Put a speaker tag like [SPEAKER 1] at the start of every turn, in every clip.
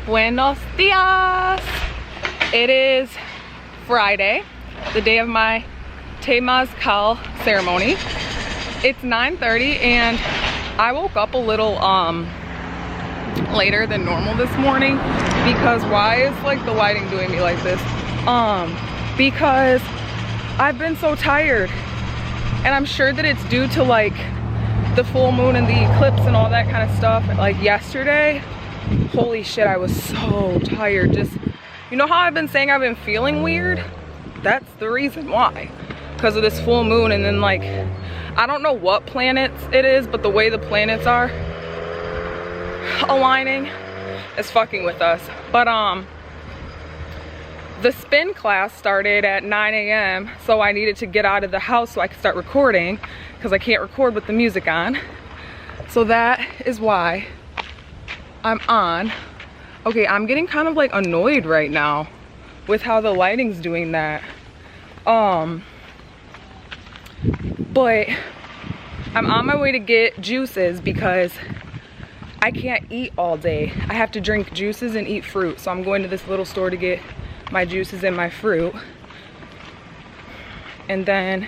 [SPEAKER 1] Buenos dias. It is Friday, the day of my temazcal ceremony. It's 9:30 and I woke up a little later than normal this morning because why is like the lighting doing me like this? Because I've been so tired, and I'm sure that it's due to like the full moon and the eclipse and all that kind of stuff. Like yesterday, holy shit, I was so tired. Just, you know how I've been saying I've been feeling weird? That's the reason why, because of this full moon. And then like, I don't know what planets it is, but the way the planets are aligning is fucking with us. But the spin class started at 9 a.m. so I needed to get out of the house so I could start recording, because I can't record with the music on. So that is why I'm on. Okay, I'm getting kind of like annoyed right now with how the lighting's doing that. But I'm on my way to get juices because I can't eat all day. I have to drink juices and eat fruit. So I'm going to this little store to get my juices and my fruit. And then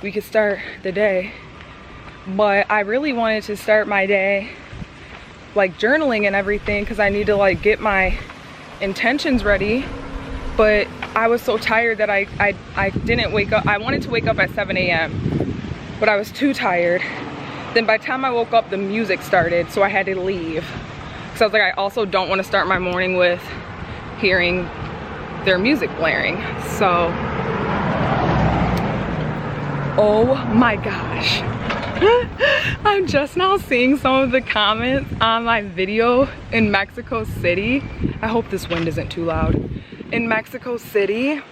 [SPEAKER 1] we could start the day. But I really wanted to start my day like journaling and everything, because I need to like get my intentions ready. But I was so tired that I didn't wake up. I wanted to wake up at 7 a.m. but I was too tired. Then by the time I woke up, the music started, so I had to leave. So I was like, I also don't want to start my morning with hearing their music blaring. So, oh my gosh. I'm just now seeing some of the comments on my video in Mexico City. I hope this wind isn't too loud. In Mexico City,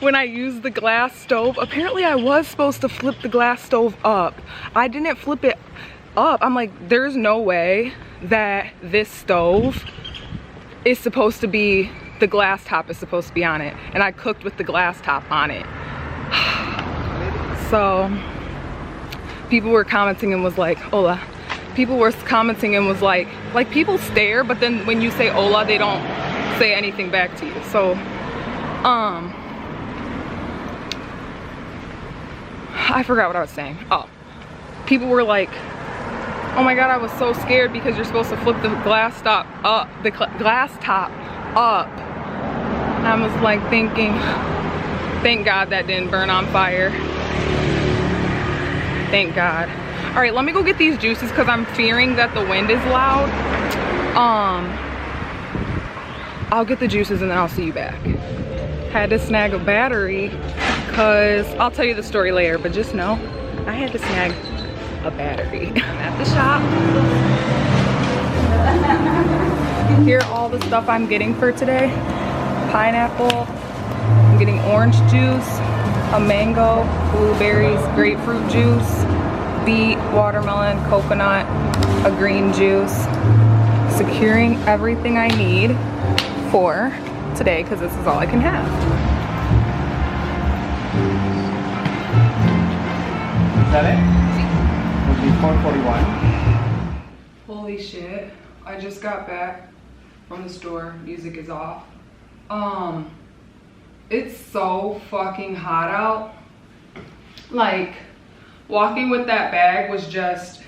[SPEAKER 1] when I used the glass stove, apparently I was supposed to flip the glass stove up. I didn't flip it up. I'm like, there's no way that this stove is supposed to be, the glass top is supposed to be on it. And I cooked with the glass top on it. So people were commenting and was like, hola. People were commenting and was like people stare, but then when you say hola, they don't say anything back to you. So, I forgot what I was saying. Oh, people were like, oh my God, I was so scared because you're supposed to flip the glass top up, And I was like thinking, thank God that didn't burn on fire. Thank God. All right, let me go get these juices because I'm fearing that the wind is loud. I'll get the juices and then I'll see you back. Had to snag a battery because I'll tell you the story later, but just know I had to snag a battery. I'm at the shop. Here are all the stuff I'm getting for today. Pineapple, I'm getting orange juice, a mango, blueberries, grapefruit juice, beet, watermelon, coconut, a green juice. Securing everything I need for today because this is all I can have.
[SPEAKER 2] Is that it? It'll be 4:41.
[SPEAKER 1] Holy shit, I just got back from the store. Music is off. It's so fucking hot out. Like, walking with that bag was just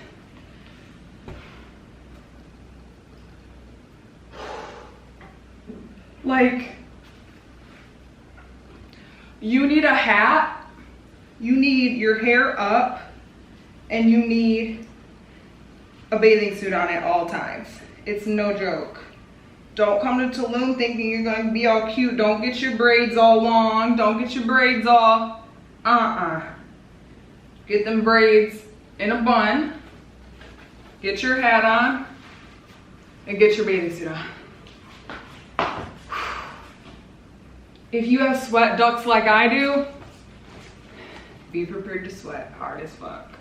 [SPEAKER 1] like, you need a hat, you need your hair up, and you need a bathing suit on at all times. It's no joke. Don't come to Tulum thinking you're gonna be all cute. Don't get your braids all long. Don't get your braids all, Get them braids in a bun. Get your hat on and get your bathing suit on. If you have sweat ducts like I do, be prepared to sweat hard as fuck.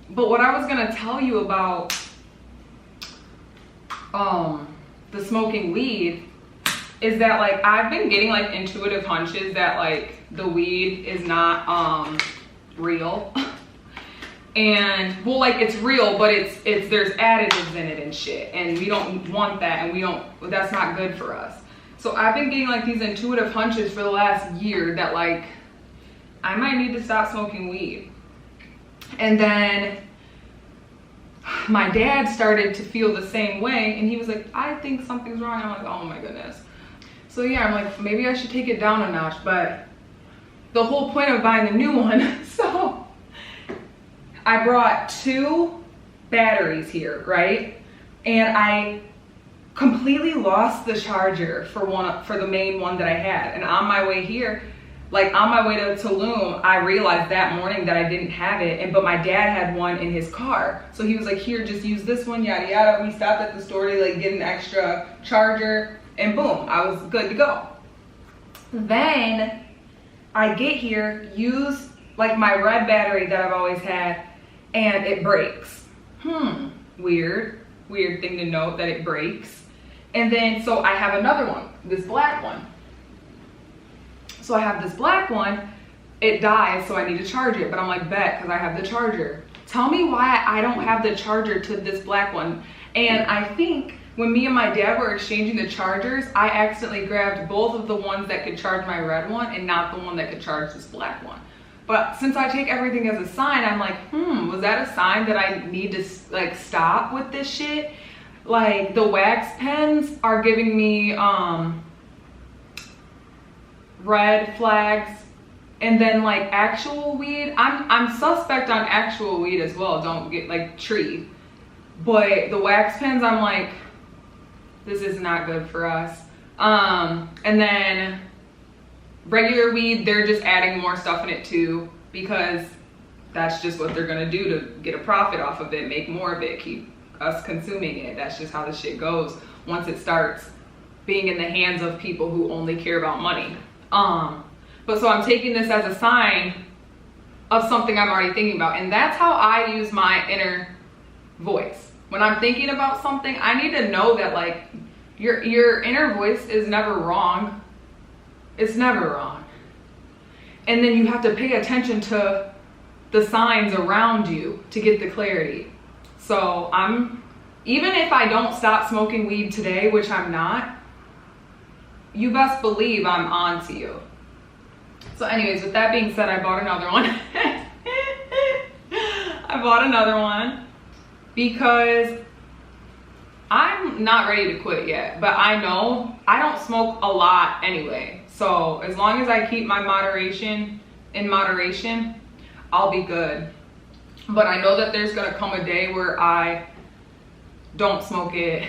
[SPEAKER 1] But what I was gonna tell you about the smoking weed is that like I've been getting like intuitive hunches that like the weed is not real. And well, like it's real, but it's there's additives in it and shit, and we don't want that, and that's not good for us. So I've been getting like these intuitive hunches for the last year that like I might need to stop smoking weed. And then my dad started to feel the same way, and he was like, I think something's wrong. I'm like, oh my goodness. So yeah, I'm like, maybe I should take it down a notch, but the whole point of buying the new one, so I brought 2 batteries here, right? And I completely lost the charger for the main one that I had. And on my way here, like on my way to Tulum, I realized that morning that I didn't have it, but my dad had one in his car. So he was like, here, just use this one, yada yada. We stopped at the store to like get an extra charger, and boom, I was good to go. Then I get here, use like my red battery that I've always had, and it breaks. Weird thing to note that it breaks. And then, so I have another one, this black one. So I have this black one, it dies, so I need to charge it, but I'm like, bet, because I have the charger. Tell me why I don't have the charger to this black one. And I think when me and my dad were exchanging the chargers, I accidentally grabbed both of the ones that could charge my red one and not the one that could charge this black one. But since I take everything as a sign, I'm like, was that a sign that I need to like stop with this shit? Like the wax pens are giving me red flags, and then like actual weed, I'm suspect on actual weed as well, don't get like tree, but the wax pens, I'm like, this is not good for us. And then regular weed, they're just adding more stuff in it too, because that's just what they're gonna do to get a profit off of it, make more of it, keep us consuming it. That's just how the shit goes once it starts being in the hands of people who only care about money. But so I'm taking this as a sign of something I'm already thinking about, and that's how I use my inner voice. When I'm thinking about something, I need to know that like your inner voice is never wrong. It's never wrong. And then you have to pay attention to the signs around you to get the clarity. So even if I don't stop smoking weed today, which I'm not, you best believe I'm on to you. So anyways, with that being said, I bought another one. I bought another one because I'm not ready to quit yet, but I know I don't smoke a lot anyway. So as long as I keep my moderation in moderation, I'll be good. But I know that there's gonna come a day where I don't smoke it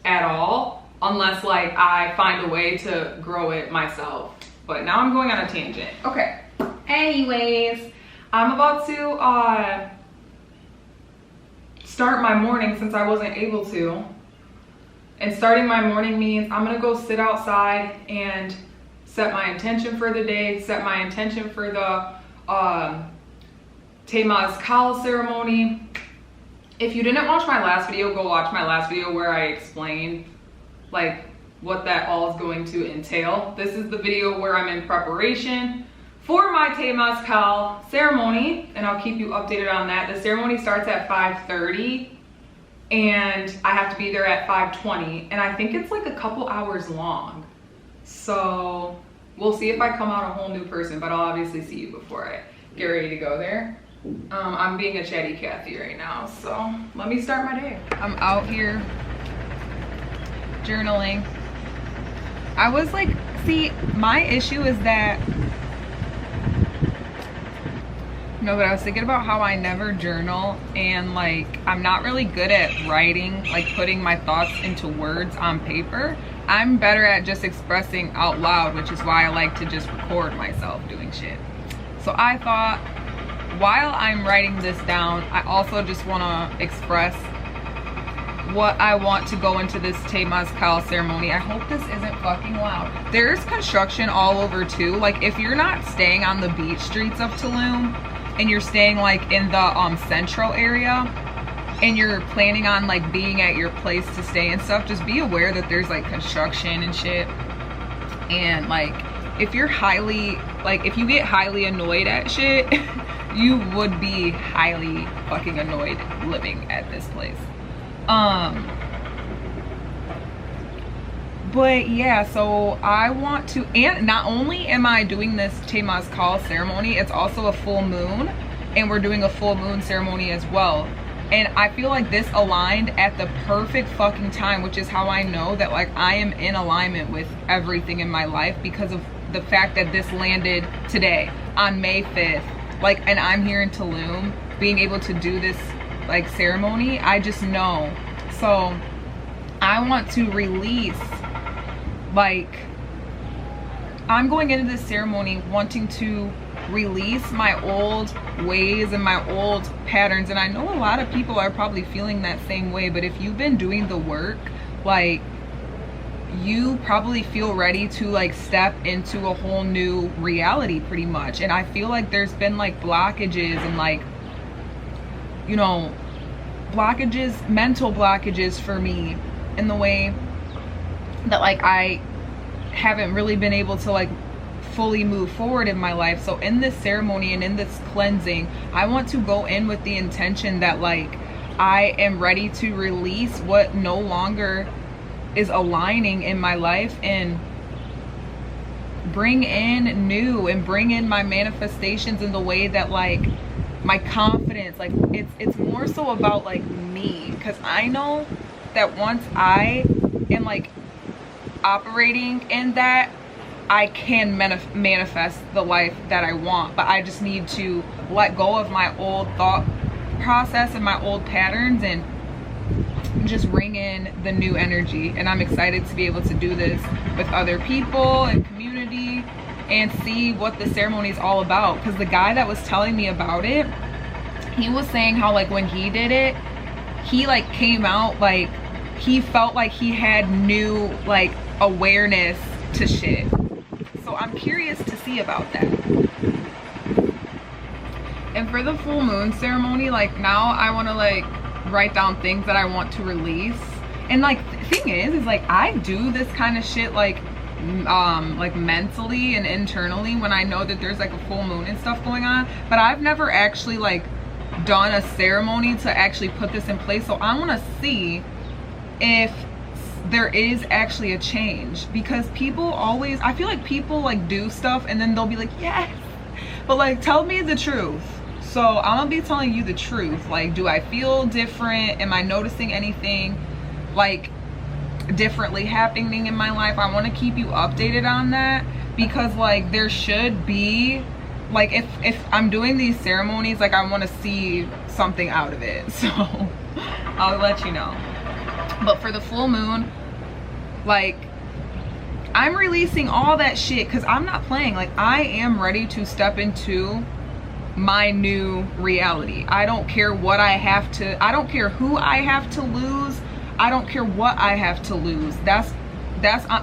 [SPEAKER 1] at all, unless like I find a way to grow it myself. But now I'm going on a tangent. Okay, anyways, I'm about to start my morning since I wasn't able to. And starting my morning means I'm gonna go sit outside and set my intention for the day, set my intention for the temazcal ceremony. If you didn't watch my last video, go watch my last video where I explained like what that all is going to entail. This is the video where I'm in preparation for my temazcal ceremony, and I'll keep you updated on that. The ceremony starts at 5:30 and I have to be there at 5:20, and I think it's like a couple hours long. So we'll see if I come out a whole new person, but I'll obviously see you before I get ready to go there. I'm being a chatty Cathy right now, so let me start my day. I'm out here journaling. I was like, see, my issue is that, no, but I was thinking about how I never journal, and like I'm not really good at writing, like putting my thoughts into words on paper. I'm better at just expressing out loud, which is why I like to just record myself doing shit. So I thought, while I'm writing this down, I also just want to express what I want to go into this temazcal ceremony. I hope this isn't fucking loud. There's construction all over too. Like if you're not staying on the beach streets of Tulum and you're staying like in the central area and you're planning on like being at your place to stay and stuff, just be aware that there's like construction and shit. And like if you're highly, like if you get highly annoyed at shit, you would be highly fucking annoyed living at this place. But yeah, so I want to, and not only am I doing this temazcal ceremony, it's also a full moon, and we're doing a full moon ceremony as well. And I feel like this aligned at the perfect fucking time, which is how I know that like I am in alignment with everything in my life, because of the fact that this landed today on May 5th. Like, and I'm here in Tulum being able to do this like ceremony. I just know. So I want to release, like, I'm going into this ceremony wanting to release my old ways and my old patterns. And I know a lot of people are probably feeling that same way, but if you've been doing the work, like, you probably feel ready to like step into a whole new reality pretty much. And I feel like there's been like blockages and like, you know, blockages, mental blockages for me, in the way that like I haven't really been able to like fully move forward in my life. So in this ceremony and in this cleansing, I want to go in with the intention that like I am ready to release what no longer is aligning in my life, and bring in new, and bring in my manifestations in the way that like my confidence, like it's more so about like me, because I know that once I am like operating in that, I can manifest the life that I want. But I just need to let go of my old thought process and my old patterns and just bring in the new energy. And I'm excited to be able to do this with other people and community and see what the ceremony is all about. Because the guy that was telling me about it, he was saying how like when he did it, he like came out like he felt like he had new like awareness to shit. So I'm curious to see about that. And for the full moon ceremony, like now I want to like write down things that I want to release. And like the thing is like I do this kind of shit like mentally and internally when I know that there's like a full moon and stuff going on, but I've never actually like done a ceremony to actually put this in place. So I want to see if there is actually a change, because people always, I feel like people like do stuff and then they'll be like, yes, but like tell me the truth. So I'm gonna be telling you the truth. Like, do I feel different? Am I noticing anything like differently happening in my life? I want to keep you updated on that, because like there should be like, if I'm doing these ceremonies, like I want to see something out of it. So I'll let you know. But for the full moon, like I'm releasing all that shit, because I'm not playing. Like I am ready to step into my new reality. I don't care what I have to, I don't care who I have to lose, I don't care what I have to lose. That's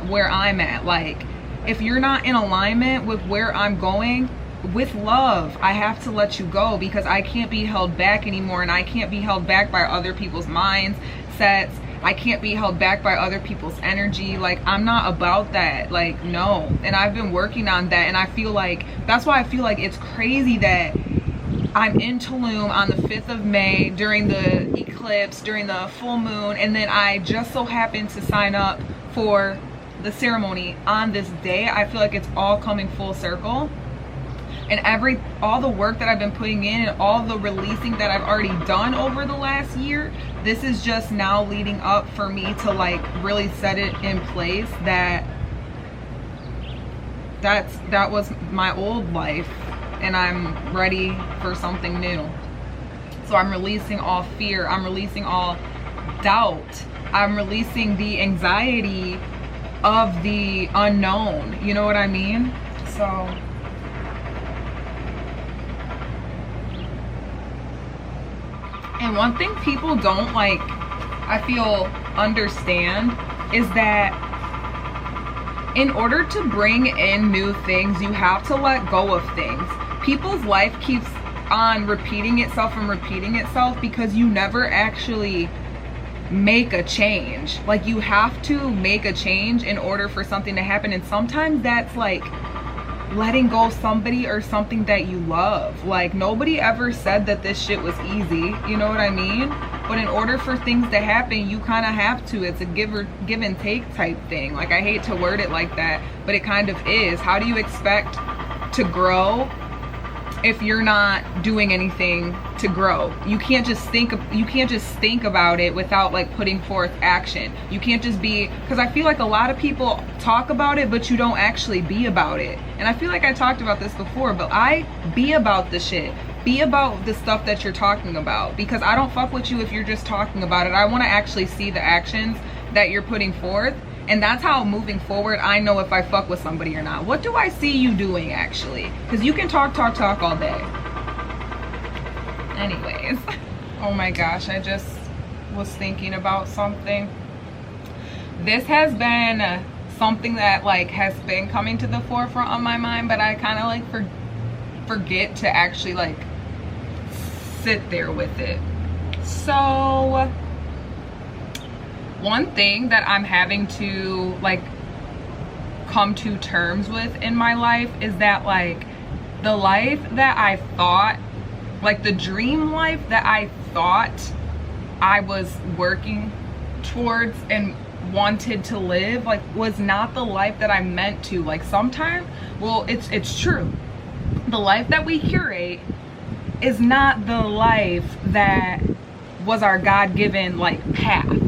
[SPEAKER 1] where I'm at. Like if you're not in alignment with where I'm going with love, I have to let you go, because I can't be held back anymore. And I can't be held back by other people's mindsets. I can't be held back by other people's energy. Like I'm not about that. Like no. And I've been working on that, and I feel like that's why I feel like it's crazy that I'm in Tulum on the 5th of May during the eclipse, during the full moon, and then I just so happened to sign up for the ceremony on this day. I feel like it's all coming full circle. And all the work that I've been putting in and all the releasing that I've already done over the last year, this is just now leading up for me to like really set it in place that was my old life, and I'm ready for something new. So I'm releasing all fear, I'm releasing all doubt, I'm releasing the anxiety of the unknown, you know what I mean? So and one thing people don't like, I feel, understand is that in order to bring in new things, you have to let go of things. People's life keeps on repeating itself and repeating itself because you never actually make a change. Like you have to make a change in order for something to happen. And sometimes that's like letting go of somebody or something that you love. Like, nobody ever said that this shit was easy, you know what I mean? But in order for things to happen, you kind of have to. It's a give and take type thing. Like, I hate to word it like that, but it kind of is. How do you expect to grow if you're not doing anything to grow? You can't just think about it without like putting forth action. You can't just be, because I feel like a lot of people talk about it, but you don't actually be about it. And I feel like I talked about this before, but I be about the shit. Be about the stuff that you're talking about, because I don't fuck with you if you're just talking about it. I want to actually see the actions that you're putting forth. And that's how, moving forward, I know if I fuck with somebody or not. What do I see you doing, actually? Because you can talk all day. Anyways. Oh my gosh, I just was thinking about something. This has been something that like has been coming to the forefront of my mind, but I kind of like forget to actually like sit there with it. So one thing that I'm having to like come to terms with in my life is that like the life that I thought, like the dream life that I thought I was working towards and wanted to live, like, was not the life that I meant to. Like, sometimes, well, it's true, the life that we curate is not the life that was our God-given like path.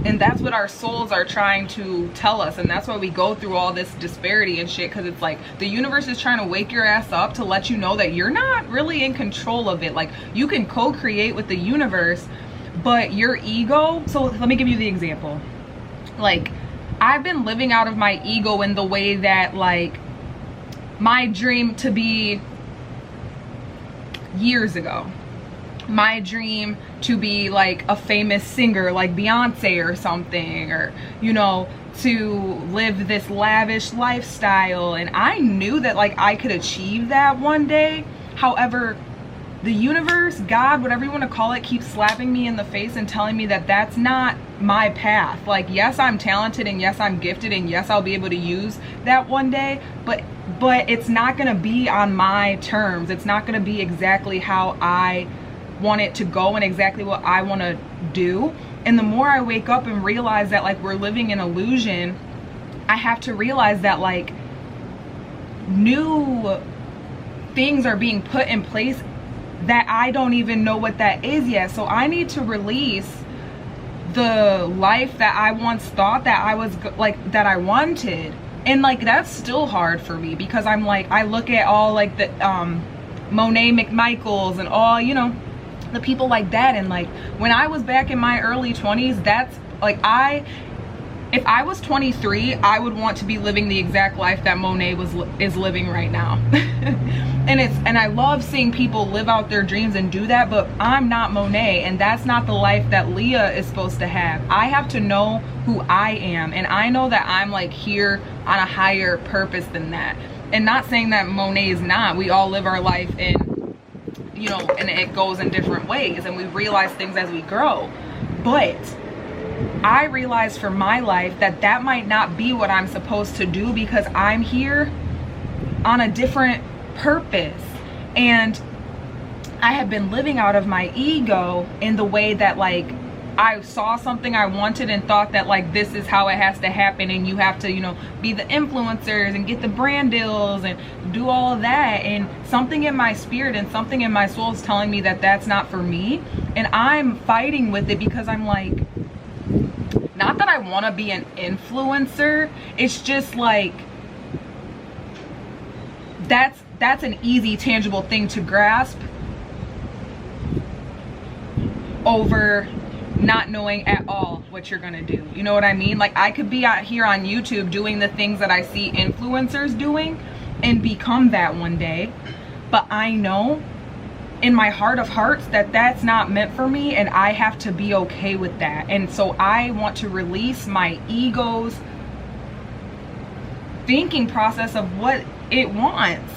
[SPEAKER 1] And that's what our souls are trying to tell us. And that's why we go through all this disparity and shit, because it's like the universe is trying to wake your ass up to let you know that you're not really in control of it. Like, you can co-create with the universe, but your ego. So let me give you the example. Like, I've been living out of my ego in the way that like my dream to be years ago, my dream to be like a famous singer like Beyonce or something, or, you know, to live this lavish lifestyle. And I knew that like I could achieve that one day. However, the universe, God, whatever you want to call it, keeps slapping me in the face and telling me that that's not my path. Like, yes, I'm talented, and yes, I'm gifted, and yes, I'll be able to use that one day, but it's not going to be on my terms. It's not going to be exactly how I want it to go and exactly what I want to do. And the more I wake up and realize that like we're living in illusion, I have to realize that like new things are being put in place that I don't even know what that is yet. So I need to release the life that I once thought that I was like, that I wanted. And like, that's still hard for me, because I'm like, I look at all like the Monet McMichaels and all, you know, the people like that. And like, when I was back in my early 20s, that's like, if I was 23, I would want to be living the exact life that Monet is living right now. and I love seeing people live out their dreams and do that, but I'm not Monet, and that's not the life that Leah is supposed to have. I have to know who I am, and I know that I'm like here on a higher purpose than that. And not saying that Monet is not. We all live our life in, you know, and it goes in different ways, and we realize things as we grow. But I realized for my life that that might not be what I'm supposed to do, because I'm here on a different purpose. And I have been living out of my ego in the way that like I saw something I wanted and thought that like this is how it has to happen, and you have to, you know, be the influencers and get the brand deals and do all of that. And something in my spirit and something in my soul is telling me that that's not for me, and I'm fighting with it, because I'm like, not that I want to be an influencer, it's just like that's an easy, tangible thing to grasp over not knowing at all what you're gonna do. You know what I mean? Like, I could be out here on YouTube doing the things that I see influencers doing and become that one day, but I know in my heart of hearts that that's not meant for me, and I have to be okay with that. And so I want to release my ego's thinking process of what it wants,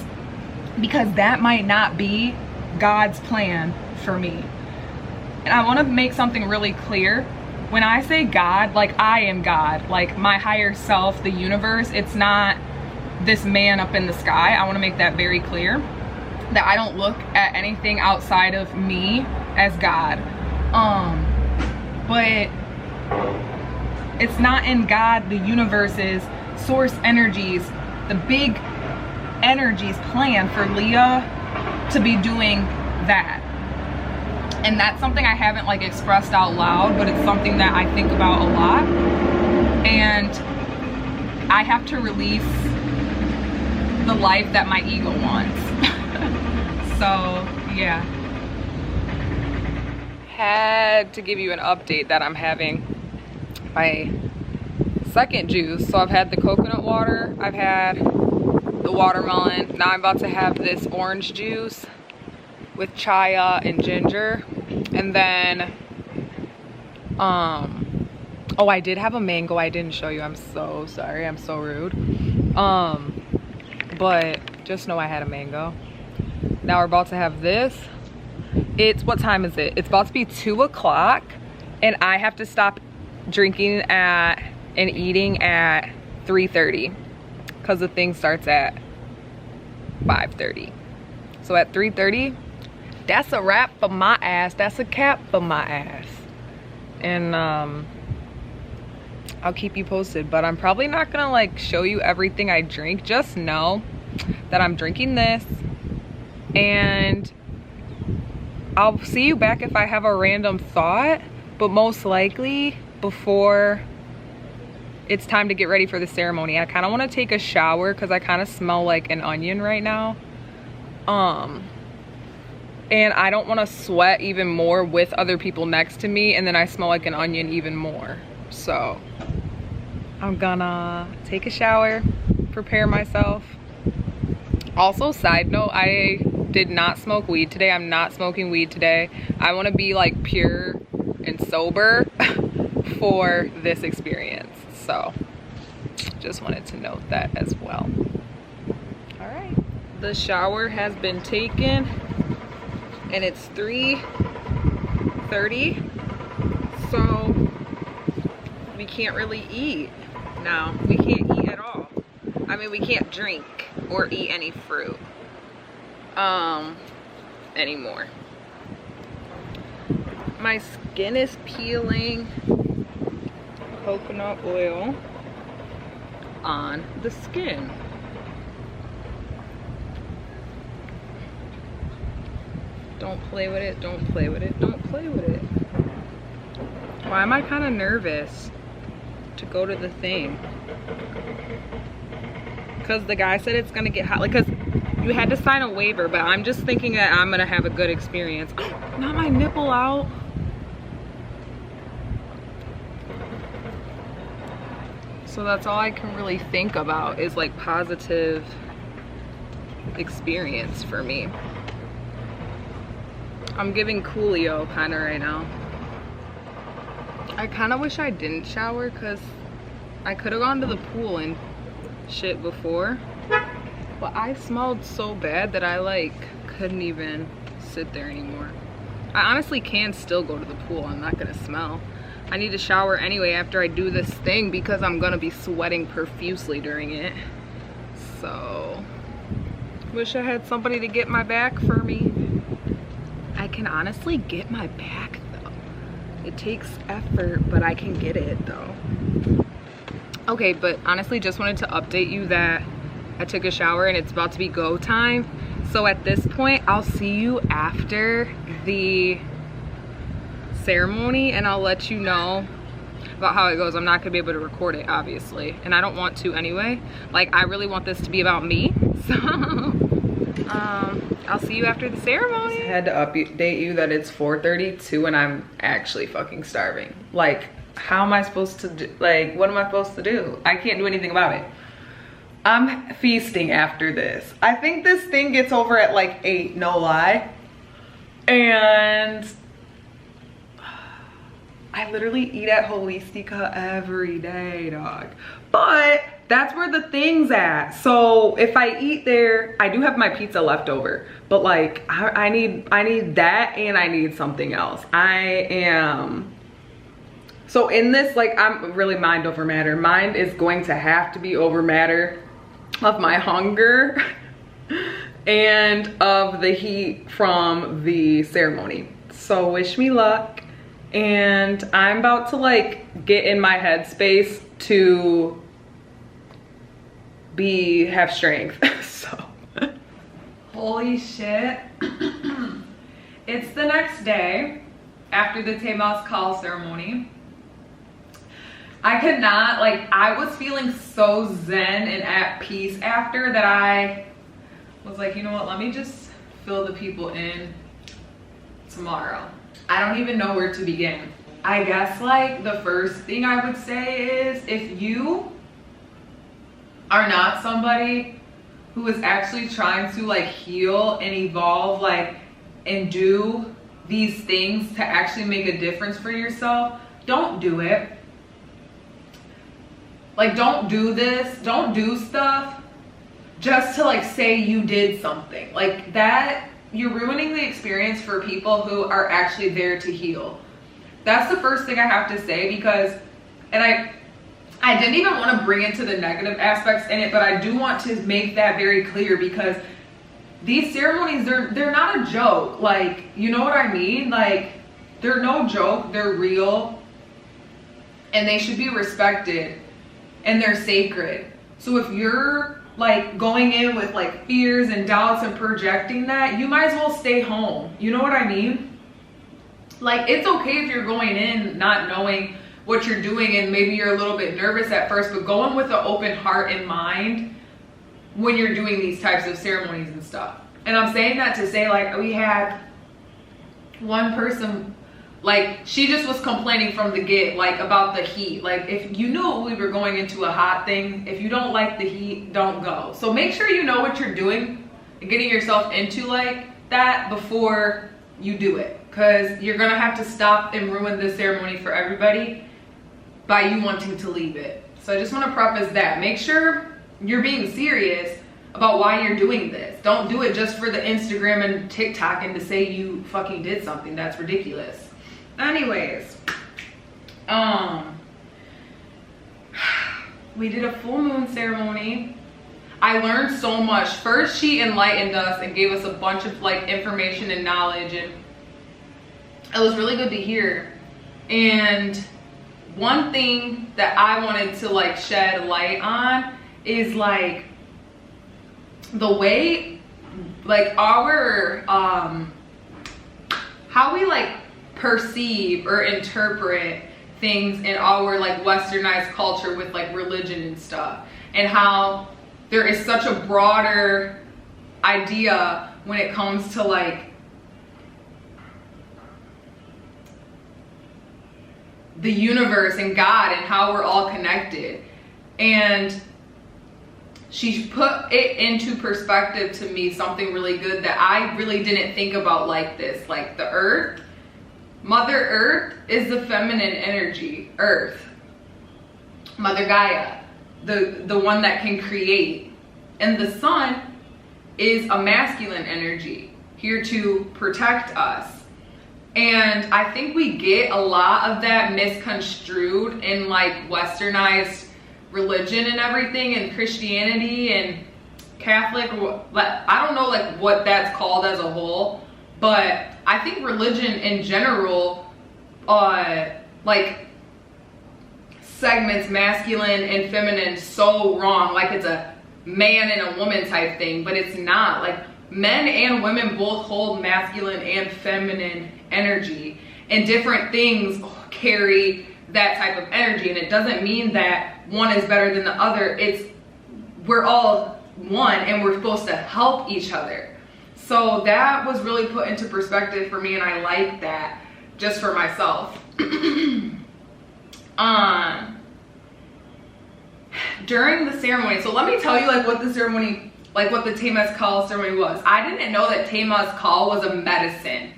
[SPEAKER 1] because that might not be God's plan for me. And I want to make something really clear. When I say God, like, I am God, like my higher self, the universe. It's not this man up in the sky. I want to make that very clear, that I don't look at anything outside of me as God. But it's not in God, the universe's source energies, the big energies plan for Leah to be doing that. And that's something I haven't like expressed out loud, but it's something that I think about a lot. And I have to release the life that my ego wants. So yeah. Had to give you an update that I'm having my second juice. So I've had the coconut water, I've had the watermelon, now I'm about to have this orange juice with chaya and ginger. And then oh, I did have a mango I didn't show you. I'm so sorry, I'm so rude. But just know I had a mango. Now we're about to have this. It's, what time is it? It's about to be 2 o'clock and I have to stop drinking at and eating at 3:30 because the thing starts at 5:30. So at 3:30, that's a wrap for my ass. That's a cap for my ass. And I'll keep you posted, but I'm probably not gonna like show you everything I drink. Just know that I'm drinking this, and I'll see you back if I have a random thought, but most likely before it's time to get ready for the ceremony. I kind of want to take a shower because I kind of smell like an onion right now. And I don't want to sweat even more with other people next to me and then I smell like an onion even more. So I'm gonna take a shower, prepare myself. Also, side note, I did not smoke weed today. I'm not smoking weed today. I want to be like pure and sober for this experience. So just wanted to note that as well. All right, the shower has been taken and it's 3:30, so we can't really eat now. We can't eat at all. I mean, we can't drink or eat any fruit anymore. My skin is peeling. Coconut oil on the skin. Don't play with it, don't play with it, don't play with it. Why am I kind of nervous to go to the thing? Because the guy said it's gonna get hot, like, because you had to sign a waiver, but I'm just thinking that I'm gonna have a good experience. Not my nipple out. So that's all I can really think about is like positive experience for me. I'm giving Coolio kind of right now. I kind of wish I didn't shower because I could have gone to the pool and shit before. But I smelled so bad that I like couldn't even sit there anymore. I honestly can still go to the pool. I'm not gonna smell. I need to shower anyway after I do this thing because I'm gonna be sweating profusely during it. So, wish I had somebody to get my back for me. I can honestly get my back though. It takes effort, but I can get it though. Okay, but honestly just wanted to update you that I took a shower and it's about to be go time. So at this point, I'll see you after the ceremony and I'll let you know about how it goes. I'm not gonna be able to record it obviously, and I don't want to anyway. Like, I really want this to be about me. So I'll see you after the ceremony. I had to update you that it's 4:32 and I'm actually fucking starving. Like, how am I supposed to do, like, what am I supposed to do? I can't do anything about it. I'm feasting after this. I think this thing gets over at like 8, no lie. And I literally eat at Holistica every day, dog. But that's where the thing's at. So if I eat there, I do have my pizza left over. But like, I need that and I need something else. So in this, like, I'm really mind over matter. Mind is going to have to be over matter of my hunger and of the heat from the ceremony. So wish me luck. And I'm about to like get in my headspace to have strength. So holy shit. It's the next day after the temazcal ceremony. I could not, like, I was feeling so zen and at peace after that I was like, you know what, let me just fill the people in tomorrow. I don't even know where to begin. I guess like the first thing I would say is, if you are not somebody who is actually trying to like heal and evolve, like, and do these things to actually make a difference for yourself, don't do it. Like, don't do this, don't do stuff just to like say you did something. Like that, you're ruining the experience for people who are actually there to heal. That's the first thing I have to say, because, and I didn't even want to bring into the negative aspects in it, but I do want to make that very clear, because these ceremonies, they're not a joke. Like, you know what I mean? Like, they're no joke, they're real, and they should be respected, and they're sacred. So if you're like going in with like fears and doubts and projecting that, you might as well stay home. You know what I mean? Like, it's okay if you're going in not knowing what you're doing and maybe you're a little bit nervous at first, but go in with an open heart and mind when you're doing these types of ceremonies and stuff. And I'm saying that to say, like, we had one person, like, she just was complaining from the get, like, about the heat. Like, if you knew we were going into a hot thing, if you don't like the heat, don't go. So make sure you know what you're doing and getting yourself into like that before you do it, because you're gonna have to stop and ruin this ceremony for everybody by you wanting to leave it. So I just want to preface that. Make sure you're being serious about why you're doing this. Don't do it just for the Instagram and TikTok and to say you fucking did something. That's ridiculous. Anyways, we did a full moon ceremony. I learned so much. First, she enlightened us and gave us a bunch of like information and knowledge, and it was really good to hear. And one thing that I wanted to like shed light on is like the way like our how we like perceive or interpret things in our like westernized culture with like religion and stuff, and how there is such a broader idea when it comes to like the universe and God and how we're all connected. And she put it into perspective to me, something really good that I really didn't think about like this. Like the earth, Mother Earth is the feminine energy, Earth. Mother Gaia, the one that can create. And the sun is a masculine energy, here to protect us. And I think we get a lot of that misconstrued in like westernized religion and everything, and Christianity and Catholic. I don't know like what that's called as a whole, but I think religion in general like segments masculine and feminine so wrong, like it's a man and a woman type thing, but it's not. Like men and women both hold masculine and feminine energy, and different things carry that type of energy. And it doesn't mean that one is better than the other. It's we're all one and we're supposed to help each other. So that was really put into perspective for me, and I like that just for myself. During the ceremony, so let me tell you like what the ceremony, like what the temazcal ceremony was. I didn't know that temazcal was a medicine.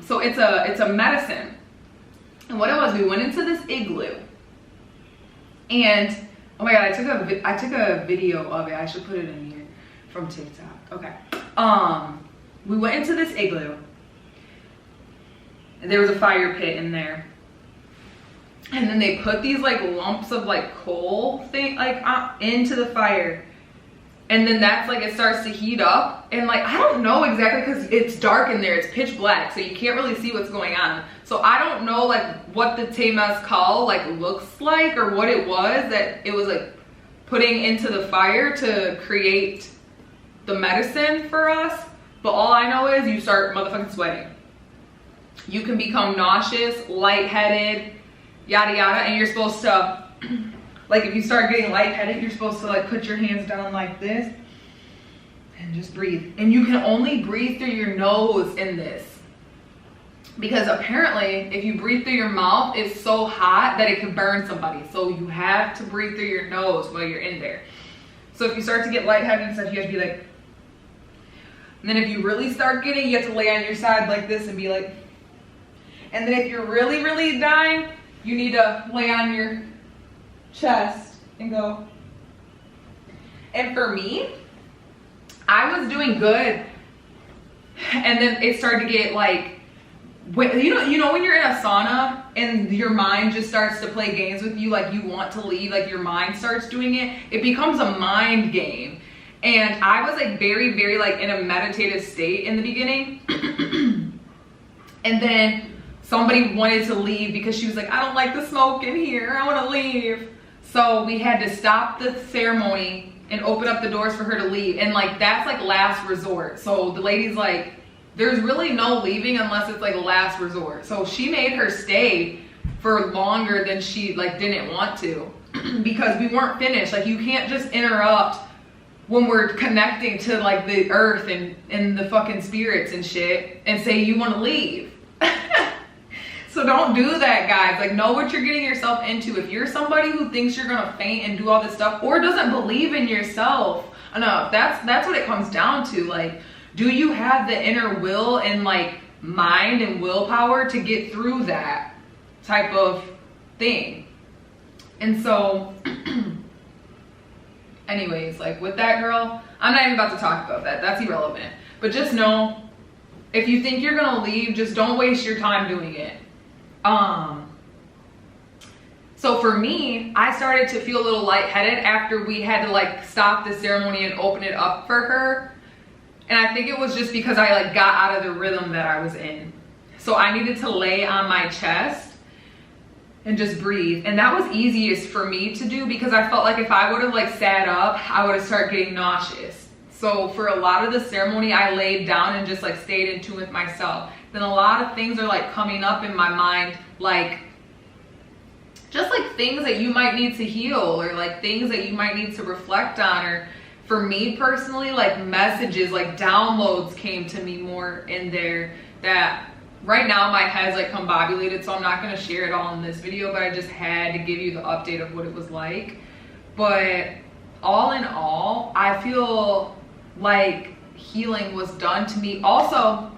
[SPEAKER 1] So it's a medicine. And what it was, we went into this igloo, and oh my god, I took a video of it. I should put it in here from TikTok. Okay. We went into this igloo, and there was a fire pit in there, and then they put these like lumps of like coal thing like into the fire, And then that's like, it starts to heat up. And like, I don't know exactly, because it's dark in there, it's pitch black, so you can't really see what's going on. So I don't know like what the temazcal like looks like, or what it was that it was like putting into the fire to create the medicine for us. But all I know is you start motherfucking sweating. You can become nauseous, lightheaded, yada yada, and you're supposed to, like if you start getting lightheaded, you're supposed to like put your hands down like this and just breathe. And you can only breathe through your nose in this, because apparently if you breathe through your mouth, it's so hot that it could burn somebody. So you have to breathe through your nose while you're in there. So if you start to get lightheaded and stuff, you have to be like, and then if you really start getting, you have to lay on your side like this and be like, and then if you're really, really dying, you need to lay on your chest and go. And for me, I was doing good. And then it started to get like, you know when you're in a sauna and your mind just starts to play games with you, like you want to leave, like your mind starts doing it, it becomes a mind game. And I was like very, very like in a meditative state in the beginning. And then somebody wanted to leave because she was like, I don't like the smoke in here, I want to leave. So we had to stop the ceremony and open up the doors for her to leave. And like, that's like last resort. So the lady's like, there's really no leaving unless it's like last resort. So she made her stay for longer than she like didn't want to, because we weren't finished. Like you can't just interrupt when we're connecting to like the earth and the fucking spirits and shit and say you want to leave. So don't do that, guys. Like, know what you're getting yourself into. If you're somebody who thinks you're gonna faint and do all this stuff, or doesn't believe in yourself enough, that's what it comes down to. Like, do you have the inner will and like mind and willpower to get through that type of thing? And so anyways, like with that girl, I'm not even about to talk about that. That's irrelevant. But just know, if you think you're gonna leave, just don't waste your time doing it. So for me, I started to feel a little lightheaded after we had to like stop the ceremony and open it up for her. And I think it was just because I like got out of the rhythm that I was in. So I needed to lay on my chest and just breathe. And that was easiest for me to do, because I felt like if I would have like sat up, I would have started getting nauseous. So for a lot of the ceremony, I laid down and just like stayed in tune with myself. Then a lot of things are like coming up in my mind, like just like things that you might need to heal, or like things that you might need to reflect on. Or for me personally, like messages, like downloads came to me more in there that right now my head's like combobulated, so I'm not going to share it all in this video, but I just had to give you the update of what it was like. But all in all, I feel like healing was done to me. Also,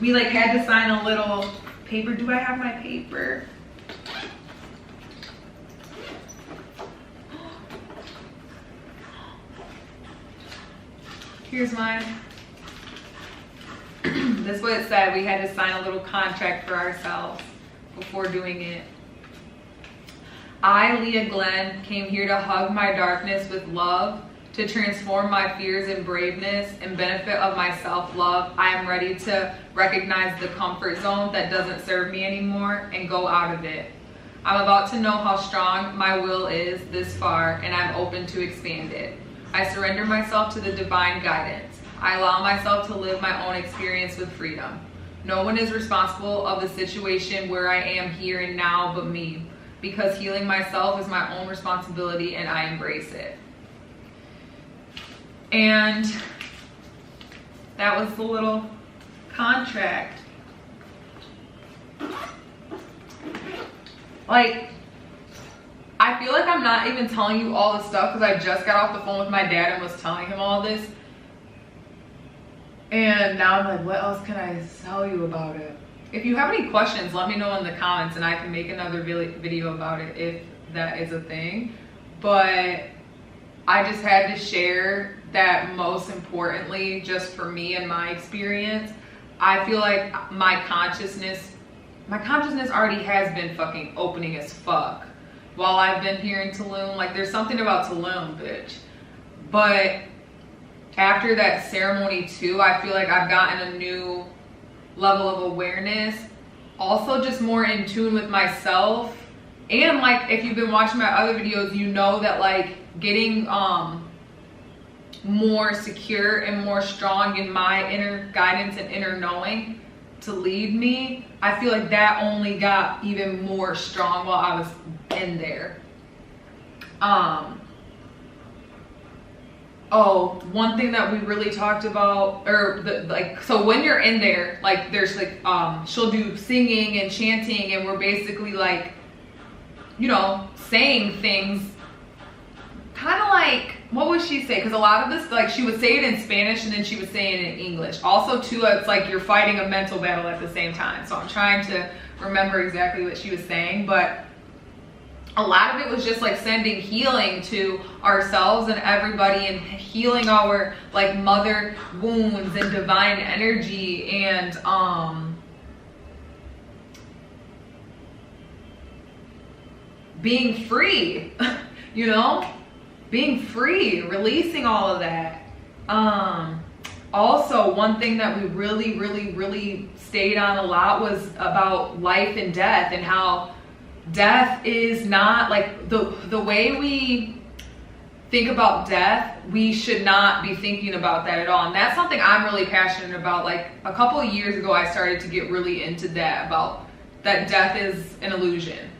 [SPEAKER 1] we like had to sign a little paper. Do I have my paper? Here's mine. This is what it said. We had to sign a little contract for ourselves before doing it. I, Leah Glenn, came here to hug my darkness with love, to transform my fears in braveness and benefit of my self-love. I am ready to recognize the comfort zone that doesn't serve me anymore and go out of it. I'm about to know how strong my will is this far, and I'm open to expand it. I surrender myself to the divine guidance. I allow myself to live my own experience with freedom. No one is responsible of the situation where I am here and now but me, because healing myself is my own responsibility and I embrace it. And that was the little contract. Like, I feel like I'm not even telling you all this stuff because I just got off the phone with my dad and was telling him all this. And now I'm like, what else can I tell you about it? If you have any questions, let me know in the comments and I can make another video about it if that is a thing. But I just had to share that, most importantly, just for me and my experience, I feel like my consciousness already has been fucking opening as fuck while I've been here in Tulum. Like, there's something about Tulum, bitch. But after that ceremony too, I feel like I've gotten a new level of awareness. Also just more in tune with myself. And like, if you've been watching my other videos, you know that like getting more secure and more strong in my inner guidance and inner knowing to lead me, I feel like that only got even more strong while I was in there. Oh, one thing that we really talked about, or so when you're in there, like there's like, she'll do singing and chanting, and we're basically like, you know, saying things kind of like, what would she say? Because a lot of this, like she would say it in Spanish and then she would say it in English. Also too, it's like you're fighting a mental battle at the same time. So I'm trying to remember exactly what she was saying, but a lot of it was just like sending healing to ourselves and everybody, and healing our like mother wounds and divine energy, and being free, you know, being free, releasing all of that. Also, one thing that we really stayed on a lot was about life and death, and how death is not like the way we think about death. We should not be thinking about that at all. And that's something I'm really passionate about. Like a couple of years ago, I started to get really into that, about that death is an illusion.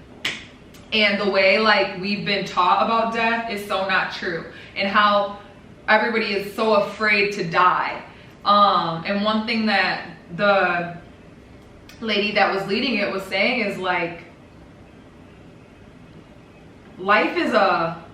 [SPEAKER 1] And the way like we've been taught about death is so not true, and how everybody is so afraid to die. And one thing that the lady that was leading it was saying is like, life is a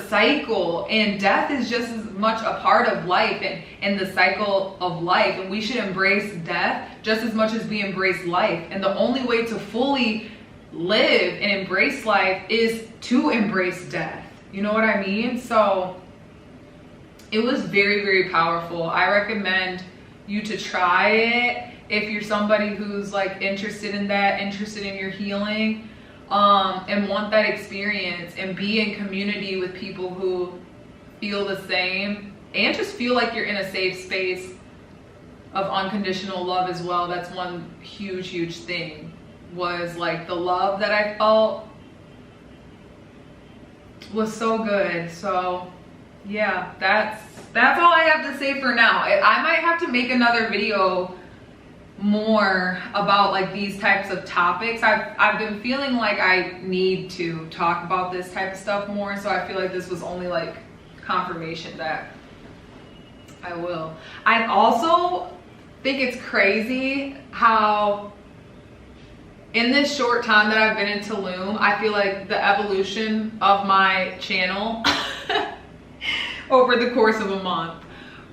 [SPEAKER 1] cycle, and death is just as much a part of life and the cycle of life, and we should embrace death just as much as we embrace life. And the only way to fully live and embrace life is to embrace death. You know what I mean? So it was very powerful. I recommend you to try it if you're somebody who's like interested in that, interested in your healing, and want that experience, and be in community with people who feel the same, and just feel like you're in a safe space of unconditional love as well. That's one huge thing, was like the love that I felt was so good. So yeah, that's all I have to say for now. I might have to make another video more about like these types of topics. I've been feeling like I need to talk about this type of stuff more, so I feel like this was only like confirmation that I will. I also think it's crazy how in this short time that I've been in Tulum, I feel like the evolution of my channel over the course of a month.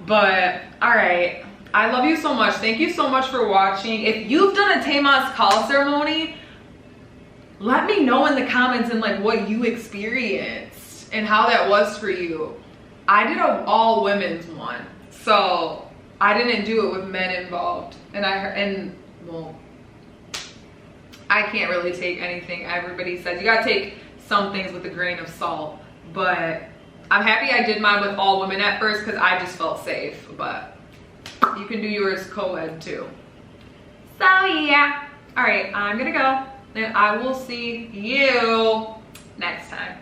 [SPEAKER 1] But all right, I love you so much. Thank you so much for watching. If you've done a temazcal ceremony, let me know in the comments and like what you experienced and how that was for you. I did an all women's one, so I didn't do it with men involved, and well, I can't really take anything everybody says. You gotta take some things with a grain of salt, but I'm happy I did mine with all women at first because I just felt safe, but you can do yours co-ed too. So yeah, all right, I'm gonna go, and I will see you next time.